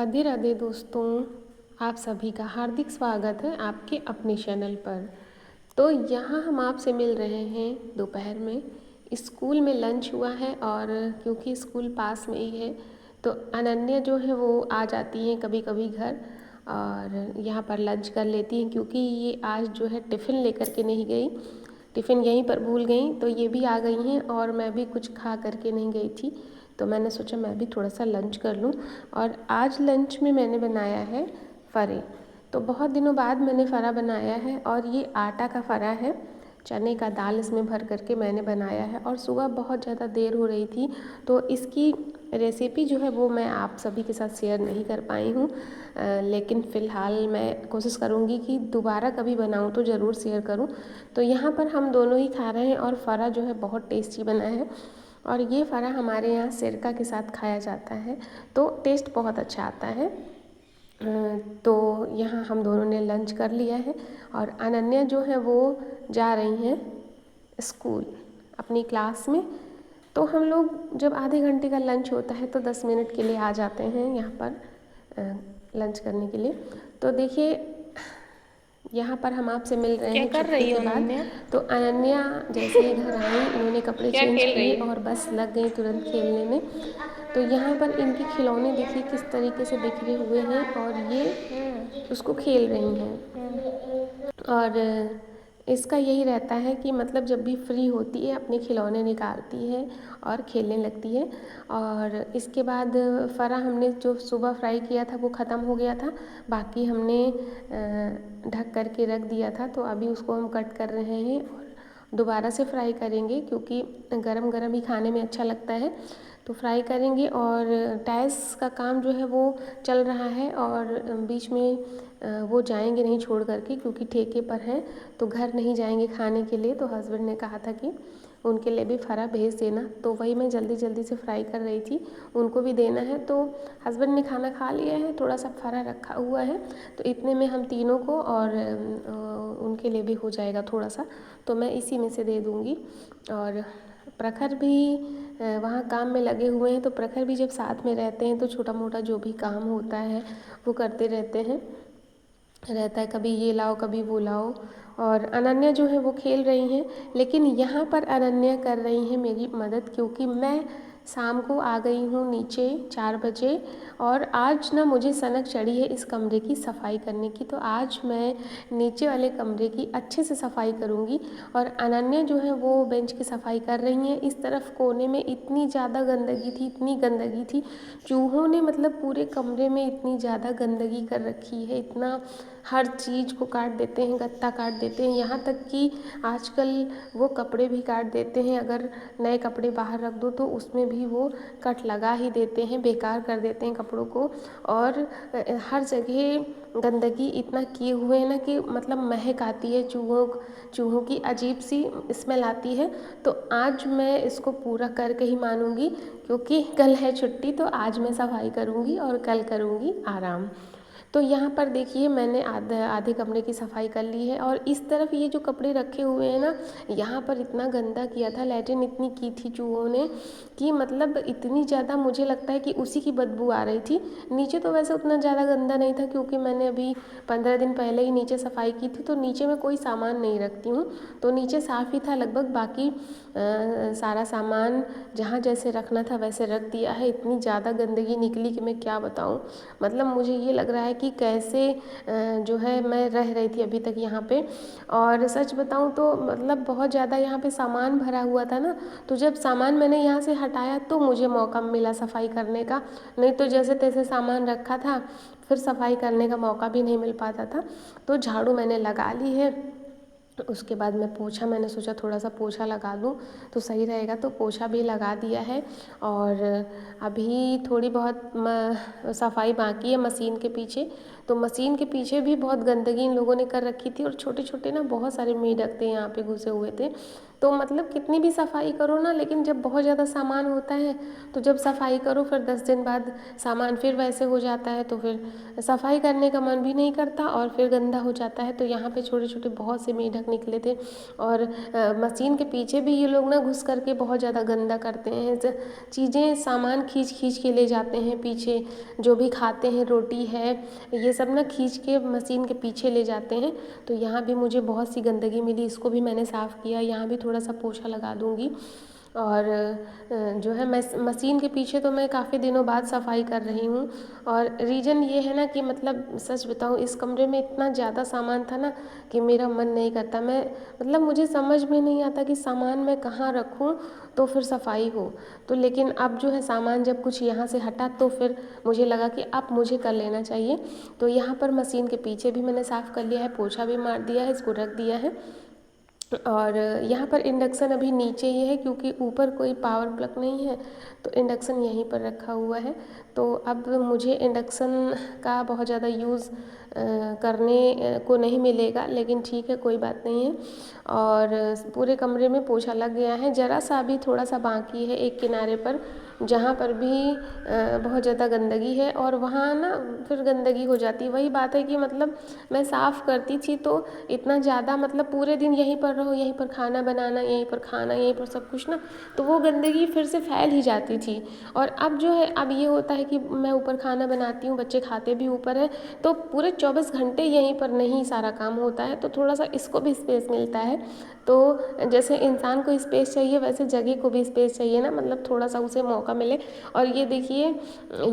राधे राधे दोस्तों, आप सभी का हार्दिक स्वागत है आपके अपने चैनल पर। तो यहाँ हम आपसे मिल रहे हैं दोपहर में। स्कूल में लंच हुआ है और क्योंकि स्कूल पास में ही है तो अनन्या जो है वो आ जाती हैं कभी कभी घर और यहाँ पर लंच कर लेती हैं, क्योंकि ये आज जो है टिफ़िन लेकर के नहीं गई, टिफ़िन यहीं पर भूल गई, तो ये भी आ गई हैं और मैं भी कुछ खा करके नहीं गई थी, तो मैंने सोचा मैं भी थोड़ा सा लंच कर लूँ। और आज लंच में मैंने बनाया है फ़रे। तो बहुत दिनों बाद मैंने फ़रा बनाया है और ये आटा का फ़रा है, चने का दाल इसमें भर करके मैंने बनाया है। और सुबह बहुत ज़्यादा देर हो रही थी तो इसकी रेसिपी जो है वो मैं आप सभी के साथ शेयर नहीं कर पाई हूँ, लेकिन फ़िलहाल मैं कोशिश करूँगी कि दोबारा कभी बनाऊँ तो ज़रूर शेयर करूँ। तो यहाँ पर हम दोनों ही खा रहे हैं और फ़रा जो है बहुत टेस्टी बना है और ये फ़रा हमारे यहाँ सिरका के साथ खाया जाता है तो टेस्ट बहुत अच्छा आता है। तो यहाँ हम दोनों ने लंच कर लिया है और अनन्या जो है वो जा रही हैं स्कूल अपनी क्लास में। तो हम लोग जब आधे घंटे का लंच होता है तो 10 मिनट के लिए आ जाते हैं यहाँ पर लंच करने के लिए। तो देखिए यहाँ पर हम आपसे मिल रहे क्या हैं कर छुट्टी रही हो के बाद। अनन्या? तो अनन्या जैसे ही घर आई इन्होंने कपड़े क्या चेंज खेल रही किए है? और बस लग गई तुरंत खेलने में। तो यहाँ पर इनके खिलौने देखिए किस तरीके से बिखरे हुए हैं और ये उसको खेल रही हैं। और इसका यही रहता है कि मतलब जब भी फ्री होती है अपने खिलौने निकालती है और खेलने लगती है। और इसके बाद फ़रा हमने जो सुबह फ्राई किया था वो ख़त्म हो गया था, बाकी हमने ढक कर के रख दिया था, तो अभी उसको हम कट कर रहे हैं और दोबारा से फ्राई करेंगे क्योंकि गरम गरम ही खाने में अच्छा लगता है। तो फ्राई करेंगे और टाइल्स का काम जो है वो चल रहा है और बीच में वो जाएंगे नहीं छोड़ करके, क्योंकि ठेके पर हैं तो घर नहीं जाएंगे खाने के लिए। तो हस्बैंड ने कहा था कि उनके लिए भी फ़रा भेज देना, तो वही मैं जल्दी जल्दी से फ्राई कर रही थी, उनको भी देना है। तो हस्बैंड ने खाना खा लिया है, थोड़ा सा फ़रा रखा हुआ है, तो इतने में हम तीनों को और उनके लिए भी हो जाएगा थोड़ा सा, तो मैं इसी में से दे दूँगी। और प्रखर भी वहाँ काम में लगे हुए हैं, तो प्रखर भी जब साथ में रहते हैं तो छोटा मोटा जो भी काम होता है वो करते रहते हैं, रहता है कभी ये लाओ कभी वो लाओ। और अनन्या जो है वो खेल रही हैं, लेकिन यहाँ पर अनन्या कर रही हैं मेरी मदद, क्योंकि मैं शाम को आ गई हूँ नीचे 4 बजे और आज ना मुझे सनक चढ़ी है इस कमरे की सफाई करने की। तो आज मैं नीचे वाले कमरे की अच्छे से सफाई करूँगी और अनन्या जो है वो बेंच की सफाई कर रही हैं। इस तरफ कोने में इतनी ज़्यादा गंदगी थी, इतनी गंदगी थी, चूहों ने मतलब पूरे कमरे में इतनी ज़्यादा गंदगी कर रखी है, इतना हर चीज़ को काट देते हैं, गत्ता काट देते हैं, यहाँ तक कि आजकल वो कपड़े भी काट देते हैं। अगर नए कपड़े बाहर रख दो तो उसमें भी वो कट लगा ही देते हैं, बेकार कर देते हैं कपड़ों को। और हर जगह गंदगी इतना किए हुए हैं ना कि मतलब महक आती है, चूहों की अजीब सी स्मेल आती है। तो आज मैं इसको पूरा करके ही मानूंगी, क्योंकि कल है छुट्टी, तो आज मैं सफाई करूँगी और कल करूँगी आराम। तो यहाँ पर देखिए मैंने आधे कमरे की सफाई कर ली है और इस तरफ ये जो कपड़े रखे हुए हैं ना, यहाँ पर इतना गंदा किया था, लैट्रिन इतनी की थी चूहों ने कि मतलब इतनी ज़्यादा मुझे लगता है कि उसी की बदबू आ रही थी। नीचे तो वैसे उतना ज़्यादा गंदा नहीं था, क्योंकि मैंने अभी 15 दिन पहले ही नीचे सफाई की थी, तो नीचे मैं कोई सामान नहीं रखती हूँ, तो नीचे साफ़ ही था लगभग। बाकी सारा सामान जहाँ जैसे रखना था वैसे रख दिया है। इतनी ज़्यादा गंदगी निकली कि मैं क्या बताऊँ, मतलब मुझे ये लग रहा है कि कैसे जो है मैं रह रही थी अभी तक यहाँ पे। और सच बताऊँ तो मतलब बहुत ज़्यादा यहाँ पे सामान भरा हुआ था ना, तो जब सामान मैंने यहाँ से हटाया तो मुझे मौका मिला सफाई करने का, नहीं तो जैसे तैसे सामान रखा था फिर सफाई करने का मौका भी नहीं मिल पाता था। तो झाड़ू मैंने लगा ली है, उसके बाद मैं पोछा, मैंने सोचा थोड़ा सा पोछा लगा दूँ तो सही रहेगा, तो पोछा भी लगा दिया है। और अभी थोड़ी बहुत सफाई बाकी है मशीन के पीछे, तो मशीन के पीछे भी बहुत गंदगी इन लोगों ने कर रखी थी और छोटे छोटे ना बहुत सारे मेढक थे यहाँ पे घुसे हुए थे। तो मतलब कितनी भी सफाई करो ना, लेकिन जब बहुत ज़्यादा सामान होता है तो जब सफाई करो फिर 10 दिन बाद सामान फिर वैसे हो जाता है, तो फिर सफाई करने का मन भी नहीं करता और फिर गंदा हो जाता है। तो यहाँ पे छोटे छोटे बहुत से मेढक निकले थे और मशीन के पीछे भी ये लोग ना घुस करके बहुत ज़्यादा गंदा करते हैं, चीज़ें सामान खींच खींच के ले जाते हैं पीछे, जो भी खाते हैं रोटी है ये सब ना खींच के मशीन के पीछे ले जाते हैं। तो यहाँ भी मुझे बहुत सी गंदगी मिली, इसको भी मैंने साफ़ किया, यहाँ भी थोड़ा सा पोछा लगा दूँगी। और जो है मैं मशीन के पीछे तो मैं काफ़ी दिनों बाद सफाई कर रही हूँ। और रीज़न ये है ना कि मतलब सच बताऊँ इस कमरे में इतना ज़्यादा सामान था ना कि मेरा मन नहीं करता, मैं मतलब मुझे समझ में नहीं आता कि सामान मैं कहाँ रखूँ तो फिर सफाई हो। तो लेकिन अब जो है सामान जब कुछ यहाँ से हटा तो फिर मुझे लगा कि अब मुझे कर लेना चाहिए। तो यहाँ पर मशीन के पीछे भी मैंने साफ़ कर लिया है, पोछा भी मार दिया है, इसको रख दिया है। और यहाँ पर इंडक्शन अभी नीचे ही है क्योंकि ऊपर कोई पावर प्लग नहीं है, तो इंडक्शन यहीं पर रखा हुआ है। तो अब मुझे इंडक्शन का बहुत ज़्यादा यूज़ करने को नहीं मिलेगा, लेकिन ठीक है कोई बात नहीं है। और पूरे कमरे में पोछा लग गया है, ज़रा सा अभी थोड़ा सा बाकी है एक किनारे पर जहाँ पर भी बहुत ज़्यादा गंदगी है और वहाँ ना फिर गंदगी हो जाती है। वही बात है कि मतलब मैं साफ़ करती थी तो इतना ज़्यादा मतलब पूरे दिन यहीं पर रहो, यहीं पर खाना बनाना, यहीं पर खाना, यहीं पर सब कुछ ना, तो वो गंदगी फिर से फैल ही जाती थी। और अब जो है अब ये होता है कि मैं ऊपर खाना बनाती हूँ, बच्चे खाते भी ऊपर है, तो पूरे 24 घंटे यहीं पर नहीं सारा काम होता है, तो थोड़ा सा इसको भी स्पेस मिलता है। तो जैसे इंसान को स्पेस चाहिए वैसे जगह को भी स्पेस चाहिए ना, मतलब थोड़ा सा उसे मौका मिले। और ये देखिए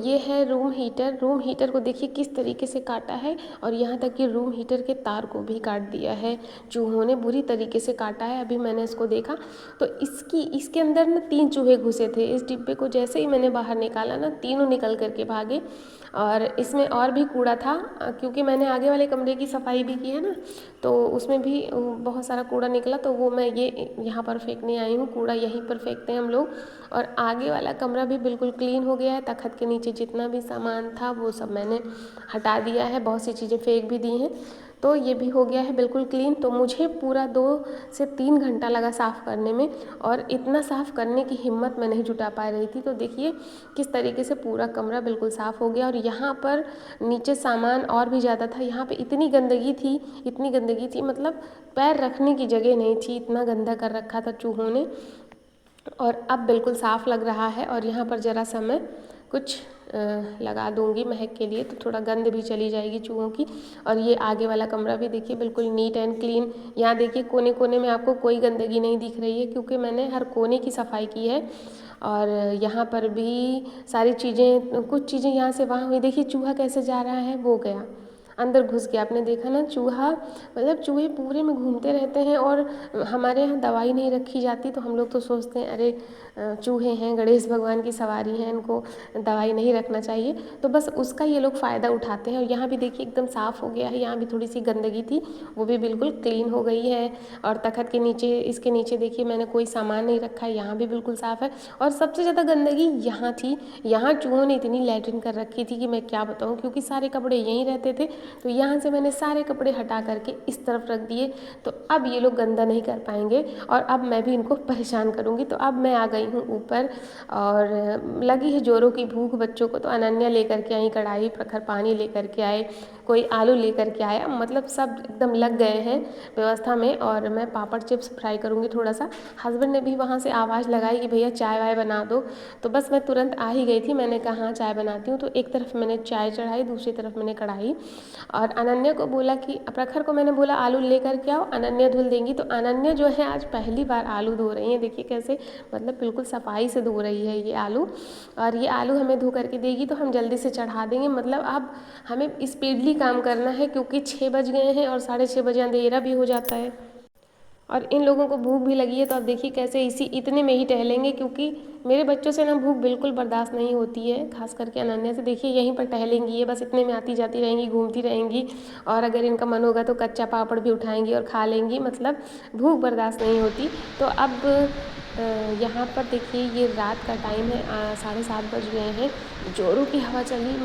ये है रूम हीटर को देखिए किस तरीके से काटा है, और यहाँ तक कि रूम हीटर के तार को भी काट दिया है, चूहों ने बुरी तरीके से काटा है। अभी मैंने इसको देखा तो इसके अंदर ना 3 चूहे घुसे थे। इस डिब्बे को जैसे ही मैंने बाहर निकाला ना तीनों निकल करके भागे। और इसमें और भी कूड़ा था क्योंकि मैंने आगे वाले कमरे की सफाई भी की है ना, तो उसमें भी बहुत सारा कूड़ा निकला, तो वो मैं ये यहाँ पर फेंकने आई हूँ। कूड़ा यहीं पर फेंकते हैं हम लोग। और आगे वाला कमरा भी बिल्कुल क्लीन हो गया है, तखत के नीचे जितना भी सामान था वो सब मैंने हटा दिया है, बहुत सी चीज़ें फेंक भी दी हैं, तो ये भी हो गया है बिल्कुल क्लीन। तो मुझे पूरा 2 से 3 घंटा लगा साफ़ करने में, और इतना साफ़ करने की हिम्मत मैं नहीं जुटा पा रही थी। तो देखिए किस तरीके से पूरा कमरा बिल्कुल साफ़ हो गया। और यहाँ पर नीचे सामान और भी ज़्यादा था, यहाँ पे इतनी गंदगी थी मतलब पैर रखने की जगह नहीं थी, इतना गंदा कर रखा था चूहों ने। और अब बिल्कुल साफ़ लग रहा है। और यहाँ पर ज़रा सा मैं कुछ लगा दूंगी महक के लिए, तो थोड़ा गंध भी चली जाएगी चूहों की। और ये आगे वाला कमरा भी देखिए बिल्कुल नीट एंड क्लीन। यहाँ देखिए कोने कोने में आपको कोई गंदगी नहीं दिख रही है क्योंकि मैंने हर कोने की सफाई की है। और यहाँ पर भी सारी चीज़ें, कुछ चीज़ें यहाँ से वहाँ हुई। देखिए चूहा कैसे जा रहा है, वो गया अंदर घुस गया, आपने देखा ना चूहा, मतलब चूहे पूरे में घूमते रहते हैं। और हमारे यहाँ दवाई नहीं रखी जाती, तो हम लोग तो सोचते हैं अरे चूहे हैं, गणेश भगवान की सवारी है, इनको दवाई नहीं रखना चाहिए, तो बस उसका ये लोग फ़ायदा उठाते हैं। और यहाँ भी देखिए एकदम साफ़ हो गया है, यहाँ भी थोड़ी सी गंदगी थी वो भी बिल्कुल क्लीन हो गई है। और तखत के नीचे, इसके नीचे देखिए मैंने कोई सामान नहीं रखा है, यहाँ भी बिल्कुल साफ़ है। और सबसे ज़्यादा गंदगी यहाँ थी, यहाँ चूहों ने इतनी लैट्रिन कर रखी थी कि मैं क्या बताऊँ, क्योंकि सारे कपड़े यहीं रहते थे, तो यहाँ से मैंने सारे कपड़े हटा करके इस तरफ रख दिए। तो अब ये लोग गंदा नहीं कर पाएंगे और अब मैं भी इनको परेशान करूँगी। तो अब मैं आ गई हूँ ऊपर, और लगी है जोरों की भूख बच्चों को, तो अनन्या लेकर के आई कढ़ाई, प्रखर पानी लेकर के आए, कोई आलू लेकर के आया, मतलब सब एकदम लग गए हैं व्यवस्था में। और मैं पापड़ चिप्स फ्राई करूँगी थोड़ा सा। हस्बैंड ने भी वहाँ से आवाज़ लगाई कि भैया चाय वाय बना दो, तो बस मैं तुरंत आ ही गई थी। मैंने कहा हाँ चाय बनाती हूँ, तो एक तरफ मैंने चाय चढ़ाई, दूसरी तरफ मैंने कढ़ाई। और अनन्या को बोला कि प्रखर को मैंने बोला आलू लेकर के आओ, अनन्या धुल देंगी। तो अनन्या जो है आज पहली बार आलू धो रही हैं, देखिए कैसे मतलब बिल्कुल सफाई से धो रही है ये आलू। और ये आलू हमें धो करके देगी तो हम जल्दी से चढ़ा देंगे, मतलब अब हमें स्पीडली काम करना है क्योंकि 6 बज गए हैं और 6:30 बजे अंधेरा भी हो जाता है। और इन लोगों को भूख भी लगी है, तो आप देखिए कैसे इतने में ही टहलेंगे, क्योंकि मेरे बच्चों से ना भूख बिल्कुल बर्दाश्त नहीं होती है, खास करके अनन्या से। देखिए यहीं पर टहलेंगी, ये बस इतने में आती जाती रहेंगी, घूमती रहेंगी। और अगर इनका मन होगा तो कच्चा पापड़ भी उठाएंगी और खा लेंगी, मतलब भूख बर्दाश्त नहीं होती। तो अब यहाँ पर देखिए ये रात का टाइम है, 7:30 बज गए हैं। जोरों की हवा चली।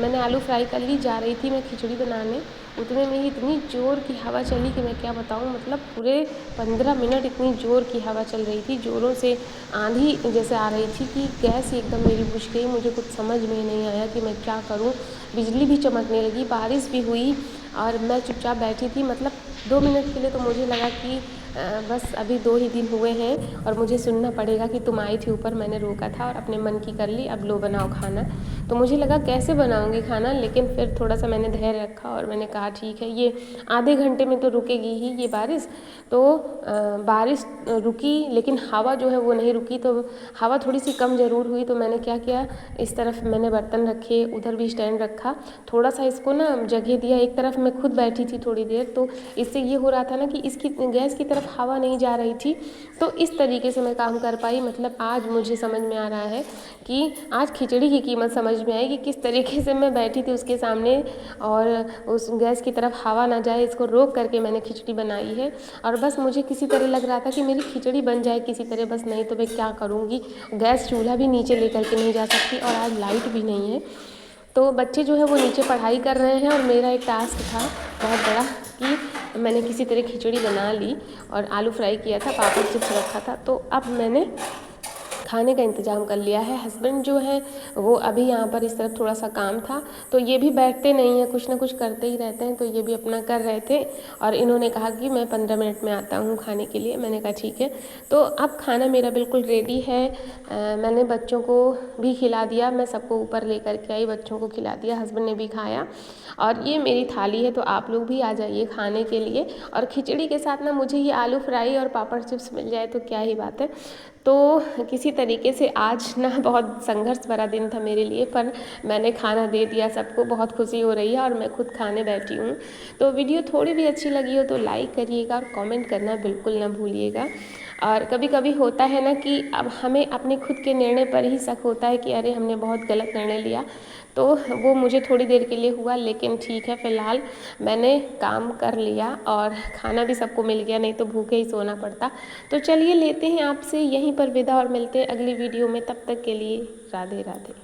मैंने आलू फ्राई कर ली, जा रही थी मैं खिचड़ी बनाने, उतने में ही इतनी ज़ोर की हवा चली कि मैं क्या बताऊँ, मतलब पूरे 15 मिनट इतनी ज़ोर की हवा चल रही थी, ज़ोरों से आंधी जैसे आ रही थी कि गैस ही एकदम मेरी बुझ गई। मुझे कुछ समझ में नहीं आया कि मैं क्या करूँ। बिजली भी चमकने लगी, बारिश भी हुई और मैं चुपचाप बैठी थी। मतलब 2 मिनट के लिए तो मुझे लगा कि बस अभी 2 ही दिन हुए हैं और मुझे सुनना पड़ेगा कि तुम आई थी ऊपर, मैंने रोका था और अपने मन की कर ली, अब लो बनाओ खाना। तो मुझे लगा कैसे बनाऊंगी खाना, लेकिन फिर थोड़ा सा मैंने धैर्य रखा और मैंने कहा ठीक है, ये आधे घंटे में तो रुकेगी ही ये बारिश। तो बारिश रुकी लेकिन हवा जो है वो नहीं रुकी, तो हवा थोड़ी सी कम ज़रूर हुई। तो मैंने क्या किया, इस तरफ मैंने बर्तन रखे, उधर भी स्टैंड रखा, थोड़ा सा इसको ना जगह दिया। एक तरफ मैं खुद बैठी थी थोड़ी देर, तो इससे ये हो रहा था ना कि इसकी गैस की तरफ हवा नहीं जा रही थी। तो इस तरीके से मैं काम कर पाई। मतलब आज मुझे समझ में आ रहा है कि आज खिचड़ी की कीमत समझ में आई कि किस तरीके से मैं बैठी थी उसके सामने और उस गैस की तरफ हवा ना जाए, इसको रोक करके मैंने खिचड़ी बनाई है। और बस मुझे किसी तरह लग रहा था कि मेरी खिचड़ी बन जाए किसी तरह, बस नहीं तो मैं क्या करूँगी। गैस चूल्हा भी नीचे लेकर के नहीं जा सकती और आज लाइट भी नहीं है। तो बच्चे जो है वो नीचे पढ़ाई कर रहे हैं और मेरा एक टास्क था बहुत बड़ा कि मैंने किसी तरह खिचड़ी बना ली और आलू फ्राई किया था, पापड़ चिप्स रखा था। तो अब मैंने खाने का इंतज़ाम कर लिया है। हस्बैंड जो है वो अभी यहाँ पर इस तरफ थोड़ा सा काम था, तो ये भी बैठते नहीं हैं, कुछ ना कुछ करते ही रहते हैं। तो ये भी अपना कर रहे थे और इन्होंने कहा कि मैं 15 मिनट में आता हूँ खाने के लिए। मैंने कहा ठीक है। तो अब खाना मेरा बिल्कुल रेडी है। मैंने बच्चों को भी खिला दिया, मैं सबको ऊपर लेकर के आई, बच्चों को खिला दिया, हस्बैंड ने भी खाया। और ये मेरी थाली है, तो आप लोग भी आ जाइए खाने के लिए। और खिचड़ी के साथ ना मुझे ये आलू फ्राई और पापड़ चिप्स मिल जाए तो क्या ही बात है। तो किसी तरीके से आज ना बहुत संघर्ष भरा दिन था मेरे लिए, पर मैंने खाना दे दिया सबको, बहुत खुशी हो रही है और मैं खुद खाने बैठी हूँ। तो वीडियो थोड़ी भी अच्छी लगी हो तो लाइक करिएगा और कमेंट करना बिल्कुल ना भूलिएगा। और कभी कभी होता है ना कि अब हमें अपने खुद के निर्णय पर ही शक होता है कि अरे हमने बहुत गलत निर्णय लिया। तो वो मुझे थोड़ी देर के लिए हुआ, लेकिन ठीक है, फ़िलहाल मैंने काम कर लिया और खाना भी सबको मिल गया, नहीं तो भूखे ही सोना पड़ता। तो चलिए लेते हैं आपसे यहीं पर विदा और मिलते हैं अगली वीडियो में। तब तक के लिए राधे राधे।